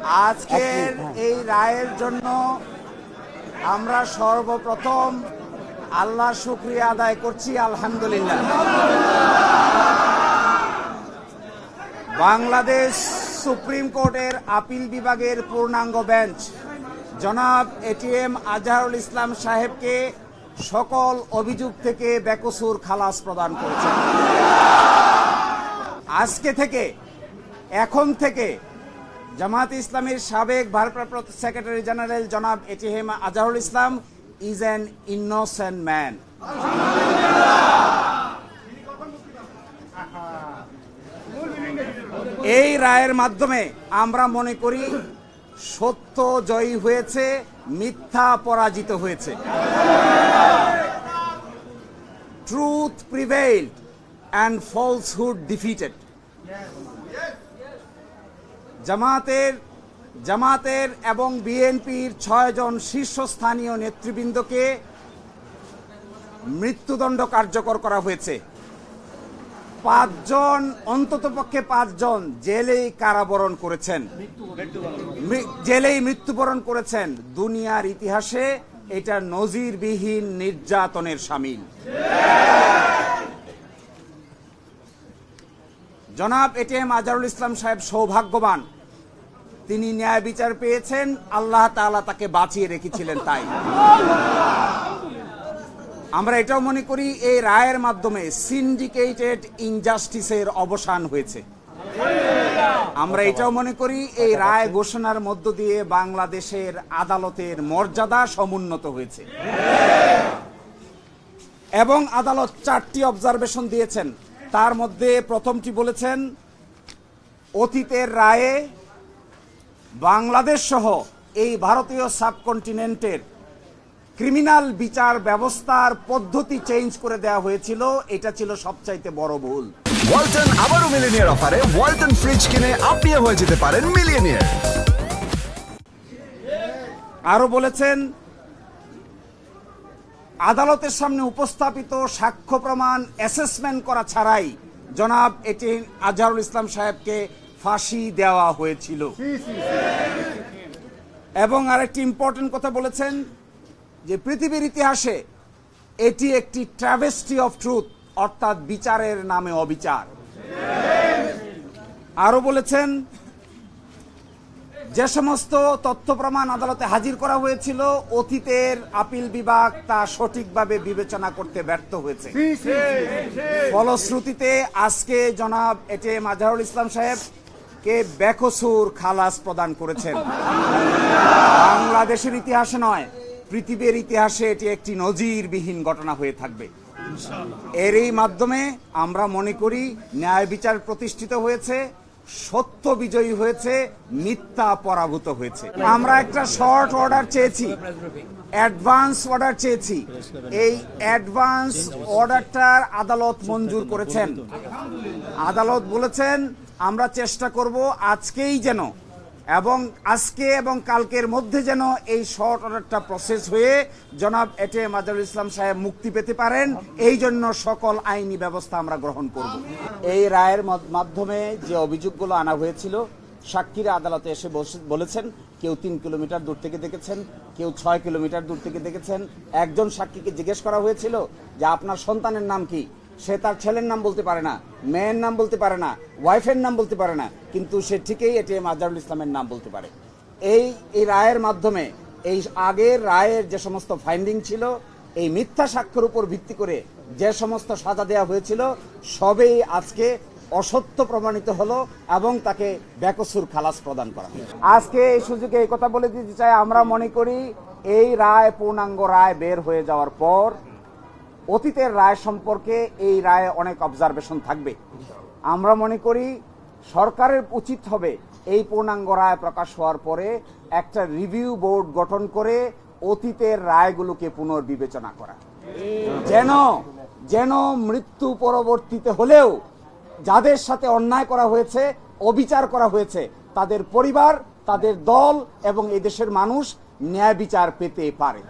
আজকের এই রায়ের জন্য আমরা সর্বপ্রথম আল্লাহর শুকরিয়া আদায় করছি, আলহামদুলিল্লাহ। বাংলাদেশ সুপ্রিম কোর্টের আপিল বিভাগের পূর্ণাঙ্গ বেঞ্চ জনাব এটিএম আজহারুল ইসলাম সাহেবকে সকল অভিযোগ থেকে বেকসুর খালাস প্রদান করেছেন। আজকে থেকে, এখন থেকে জামায়াতে ইসলামীর সাবেক ভারপ্রাপ্ত সেক্রেটারি জেনারেল জনাব ATM Azharul Islam is an innocent man. এই রায়ের মাধ্যমে আমরা মনে করি সত্য জয়ী হয়েছে, মিথ্যা পরাজিত হয়েছে। Truth prevailed and falsehood defeated. জামাতের এবং বিএনপির 6 জন শীর্ষস্থানীয় নেতৃবৃন্দকে মৃত্যুদণ্ড কার্যকর করা হয়েছে। 5 জন, অন্ততপক্ষে 5 জন জেলেই কারাবরণ করেছেন, জেলেই মৃত্যুবরণ করেছেন। দুনিয়ার ইতিহাসে এটা নজিরবিহীন নির্যাতনের শামিল। জনাব এটিএম আজহারুল ইসলাম সাহেব সৌভাগ্যবান, তিনি ন্যায় বিচার পেয়েছেন, আল্লাহ তাআলা তাকে বাঁচিয়ে রেখেছিলেন। তাই আমরা এটাও মনে করি এই রায়ের মাধ্যমে সিন্ডিকেটেড ইনজাস্টিসের অবসান হয়েছে। আমরা এটাও মনে করি এই রায় ঘোষণার মধ্য দিয়ে বাংলাদেশের আদালতের মর্যাদা সমুন্নত হয়েছে। এবং আদালত 4টি অবজারভেশন দিয়েছেন। তার মধ্যে প্রথমটি বলেছেন, অতীতের রায়ে বাংলাদেশ সহ এই ভারতীয় সাবকন্টিনেন্টের ক্রিমিনাল বিচার ব্যবস্থার পদ্ধতি চেঞ্জ করে দেওয়া হয়েছিল। এটা ছিল সবচাইতে বড় ভুল। ওয়ালটন আবারও মিলিয়নিয়ার অফারে ওয়ালটন ফ্রিজ কিনে আপনিও হয়ে যেতে পারেন মিলিয়নিয়ার। আরো বলেছেন, আদালতের সামনে উপস্থাপিত সাক্ষ্য প্রমাণ অ্যাসেসমেন্ট করা ছাড়াই জনাব এটিএম আজহারুল ইসলাম সাহেবকে ফাঁসি দেওয়া হয়েছিল। এবং আরেকটি ইম্পর্টেন্ট কথা বলেছেন যে পৃথিবীর ইতিহাসে এটি একটি ট্র্যাভেস্টি অফ ট্রুথ, অর্থাৎ বিচারের নামে অবিচার। আরো বলেছেন, যে সমস্ত তথ্য প্রমাণ আদালতে হাজির করা হয়েছিল অতীতের আপিল বিভাগ তা সঠিকভাবে বিবেচনা করতে ব্যর্থ হয়েছে। ফলশ্রুতিতে আজকে জনাব এটিএম আজহারুল ইসলাম সাহেবকে বেকসুর খালাস প্রদান করেছেন। বাংলাদেশের ইতিহাসে নয়, পৃথিবীর ইতিহাসে এটি একটি নজিরবিহীন ঘটনা হয়ে থাকবে। এরই মাধ্যমে আমরা মনে করি ন্যায় বিচার প্রতিষ্ঠিত হয়েছে, সত্য বিজয়ী হয়েছে, মিথ্যা পরাভূত হয়েছে। আমরা একটা শর্ট অর্ডার চেয়েছি, অ্যাডভান্স অর্ডার চেয়েছি। এই অ্যাডভান্স অর্ডারটার আদালত মঞ্জুর করেছেন। আদালত বলেছেন আমরা চেষ্টা করব আজকেই যেন, এবং আজকে এবং কালকের মধ্যে যেন এই শর্ট অর্ডারটা প্রসেস হয়ে জনাব এটিএম আজহারুল ইসলাম সাহেব মুক্তি পেতে পারেন। এই জন্য সকল আইনি ব্যবস্থা আমরা গ্রহণ করব। এই রায়ের মাধ্যমে যে অভিযোগগুলো আনা হয়েছিল, সাক্ষীরা আদালতে এসে বলেছেন কেউ 3 কিলোমিটার দূর থেকে দেখেছেন, কেউ 6 কিলোমিটার দূর থেকে দেখেছেন। একজন সাক্ষীকে জিজ্ঞেস করা হয়েছিল যে আপনার সন্তানের নাম কি, সে তার ছেলের নাম বলতে পারে না, মেয়ের নাম বলতে পারে না, ওয়াইফের নাম বলতে পারে না, কিন্তু সে ঠিকই এটিএম আজহারুল ইসলামের নাম বলতে পারে। এই রায়ের মাধ্যমে এই আগের রায়ের যে সমস্ত ফাইন্ডিং ছিল, এই মিথ্যা সাক্ষ্যের উপর ভিত্তি করে যে সমস্ত সাজা দেওয়া হয়েছিল সবই আজকে অসত্য প্রমাণিত হলো এবং তাকে বেকসুর খালাস প্রদান করা হলো। আজকে এই সুযোগে এই কথা বলে দিতে চাই, আমরা মনে করি এই রায়, পূর্ণাঙ্গ রায় বের হয়ে যাওয়ার পর অতীতের রায় সম্পর্কে এই রায়ে অনেক অবজারভেশন থাকবে। আমরা মনে করি সরকারের উচিত হবে এই পূর্ণাঙ্গ রায় প্রকাশ হওয়ার পরে একটা রিভিউ বোর্ড গঠন করে অতীতের রায়গুলোকে পুনর্বিবেচনা করা, যেন মৃত্যু পরবর্তীতে হলেও যাদের সাথে অন্যায় করা হয়েছে, অবিচার করা হয়েছে, তাদের পরিবার, তাদের দল এবং এই দেশের মানুষ ন্যায় বিচার পেতে পারে।